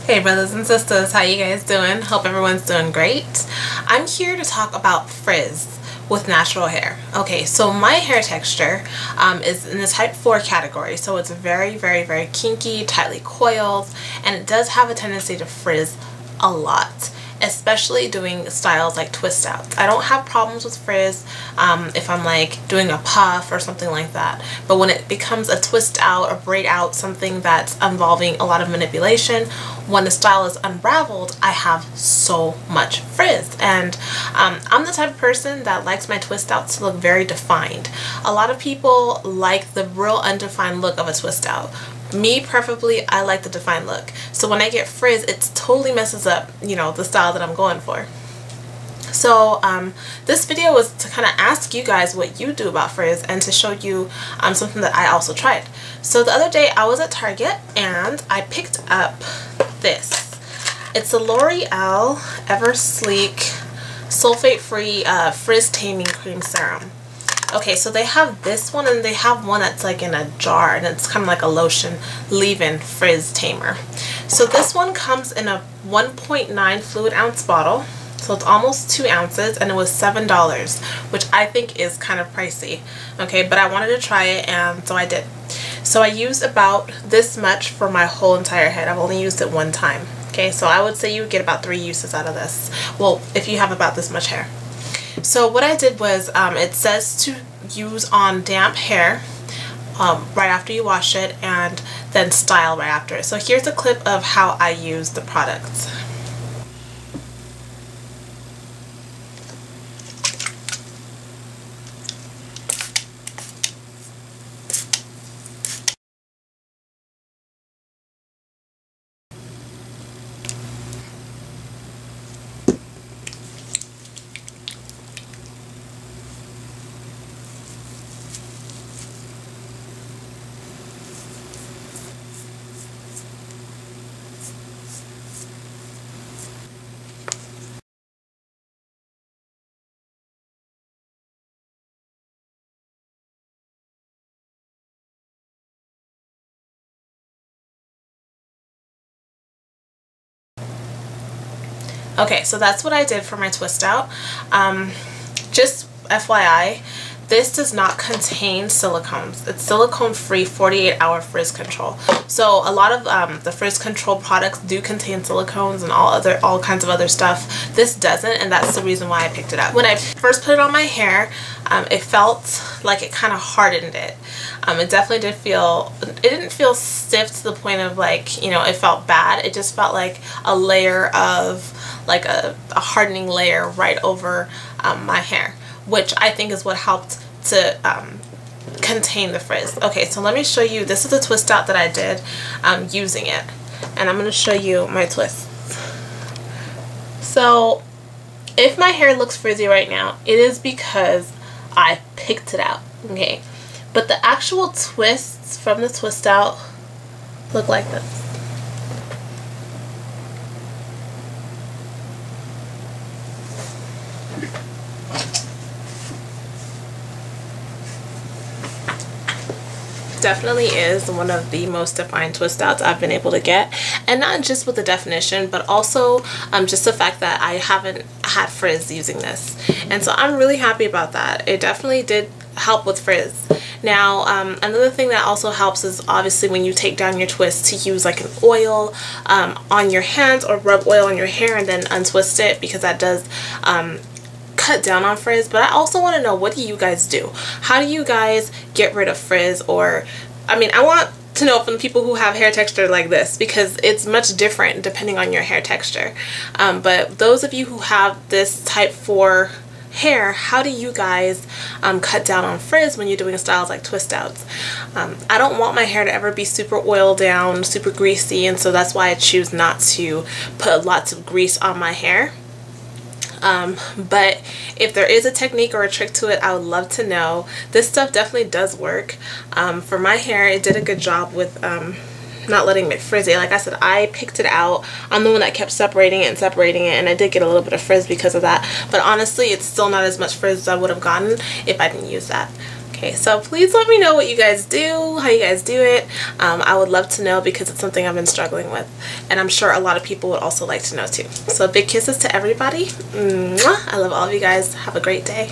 Hey brothers and sisters, how you guys doing? Hope everyone's doing great. I'm here to talk about frizz with natural hair. Okay, so my hair texture is in the type 4 category, so it's very kinky, tightly coiled, and it does have a tendency to frizz a lot, especially doing styles like twist outs. I don't have problems with frizz if I'm like doing a puff or something like that, but when it becomes a twist out or braid out, something that's involving a lot of manipulation, when the style is unraveled, I have so much frizz. And I'm the type of person that likes my twist outs to look very defined. A lot of people like the real undefined look of a twist out. Me preferably, I like the defined look. So when I get frizz, it totally messes up, you know, the style that I'm going for. So this video was to kind of ask you guys what you do about frizz and to show you something that I also tried. So the other day I was at Target and I picked up this. It's a L'Oreal Eversleek sulfate-free frizz taming cream serum. Okay, so they have this one and they have one that's like in a jar and it's kind of like a lotion leave-in frizz tamer. So this one comes in a 1.9 fluid ounce bottle. So it's almost 2 ounces and it was $7, which I think is kind of pricey. Okay, but I wanted to try it and so I did. So I used about this much for my whole entire head. I've only used it one time. Okay, so I would say you would get about 3 uses out of this. Well, if you have about this much hair. So what I did was, it says to use on damp hair right after you wash it and then style right after. So here's a clip of how I use the product. Okay, so that's what I did for my twist out. Just FYI, this does not contain silicones. It's silicone free 48-hour frizz control. So a lot of the frizz control products do contain silicones and all kinds of other stuff. This doesn't, and that's the reason why I picked it up. When I first put it on my hair, it felt like it kind of hardened it. It definitely did feel, it didn't feel stiff to the point of like, you know, it felt bad. It just felt like a layer of, like a hardening layer right over my hair, which I think is what helped to contain the frizz. Okay, so let me show you, this is a twist out that I did using it, and I'm going to show you my twists. So if my hair looks frizzy right now, it is because I picked it out, okay? But the actual twists from the twist out look like this. Definitely is one of the most defined twist outs I've been able to get, and not just with the definition but also just the fact that I haven't had frizz using this, and so I'm really happy about that. It definitely did help with frizz. Now another thing that also helps is obviously when you take down your twist to use like an oil on your hands or rub oil on your hair and then untwist it, because that does cut down on frizz. But I also want to know, what do you guys do? How do you guys get rid of frizz? Or I mean, I want to know from the people who have hair texture like this, because it's much different depending on your hair texture. But those of you who have this type 4 hair, how do you guys cut down on frizz when you're doing styles like twist outs? I don't want my hair to ever be super oiled down, super greasy, and so that's why I choose not to put lots of grease on my hair. But if there is a technique or a trick to it, I would love to know. This stuff definitely does work. For my hair, it did a good job with not letting it frizzy. Like I said, I picked it out. I'm the one that kept separating it, and I did get a little bit of frizz because of that. But honestly, it's still not as much frizz as I would have gotten if I didn't use that. Okay, so please let me know what you guys do, how you guys do it. I would love to know because it's something I've been struggling with, and I'm sure a lot of people would also like to know too. So big kisses to everybody. Mwah. I love all of you guys. Have a great day.